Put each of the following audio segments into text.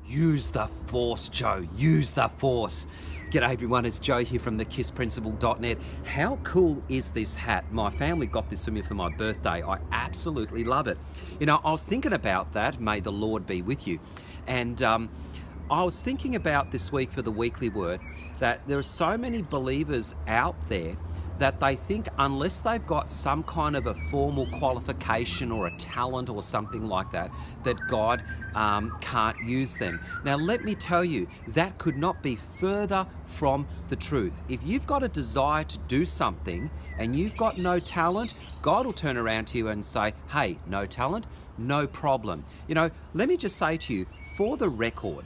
Use the force, Joe. Use the force. G'day everyone, it's Joe here from thekissprinciple.net. How cool is this hat? My family got this for me for my birthday. I absolutely love it. You know, I was thinking about that, may the Lord be with you. And I was thinking about this week for the weekly word that there are so many believers out there that they think unless they've got some kind of a formal qualification or a talent or something like that, that God can't use them. Now let me tell you, that could not be further from the truth. If you've got a desire to do something and you've got no talent, God will turn around to you and say, hey, no talent, no problem. You know, let me just say to you, for the record,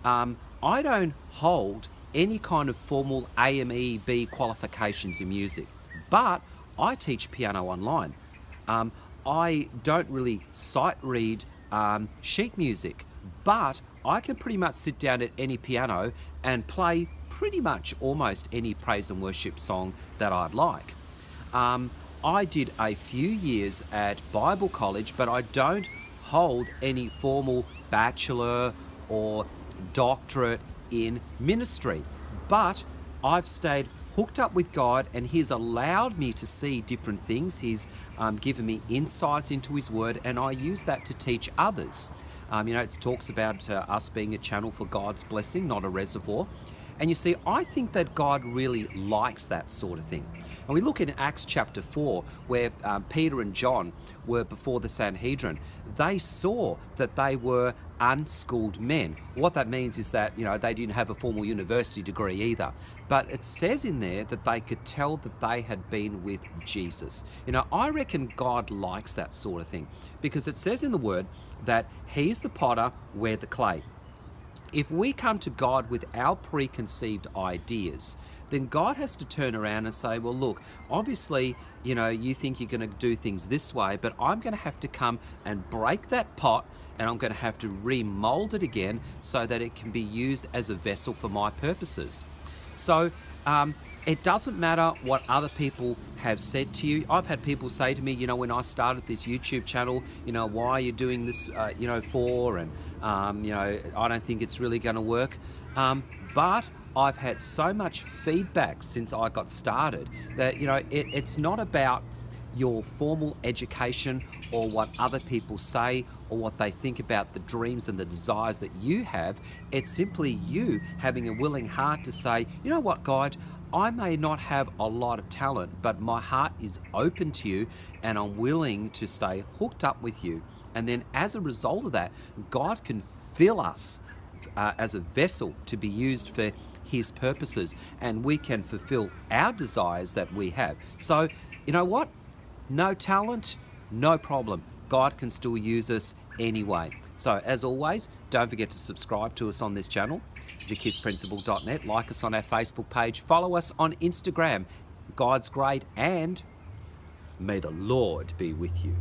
I don't hold any kind of formal AMEB qualifications in music, but I teach piano online. I don't really sight read sheet music, but I can pretty much sit down at any piano and play pretty much almost any praise and worship song that I'd like. I did a few years at Bible college, but I don't hold any formal bachelor or doctorate in ministry, but I've stayed hooked up with God, and He's allowed me to see different things. He's given me insights into His Word, and I use that to teach others. You know, it talks about us being a channel for God's blessing, not a reservoir. And you see, I think that God really likes that sort of thing. And we look in Acts chapter 4, where Peter and John were before the Sanhedrin. They saw that they were unschooled men. What that means is that, you know, they didn't have a formal university degree either. But it says in there that they could tell that they had been with Jesus. You know, I reckon God likes that sort of thing, because it says in the Word that He's the potter, we're the clay. If we come to God with our preconceived ideas, then God has to turn around and say, well, look, obviously, you know, you think you're going to do things this way, but I'm going to have to come and break that pot, and I'm going to have to remold it again so that it can be used as a vessel for my purposes. So it doesn't matter what other people have said to you. I've had people say to me, you know, when I started this YouTube channel, you know, why are you doing this, you know, for? And, you know, I don't think it's really going to work. But I've had so much feedback since I got started that, you know, it's not about your formal education or what other people say or what they think about the dreams and the desires that you have. It's simply you having a willing heart to say, you know what, God, I may not have a lot of talent, but my heart is open to you and I'm willing to stay hooked up with you. And then as a result of that, God can fill us as a vessel to be used for His purposes, and we can fulfill our desires that we have. So, you know what? No talent, no problem. God can still use us anyway. So as always, don't forget to subscribe to us on this channel, thekissprinciple.net. Like us on our Facebook page. Follow us on Instagram. God's great, and may the Lord be with you.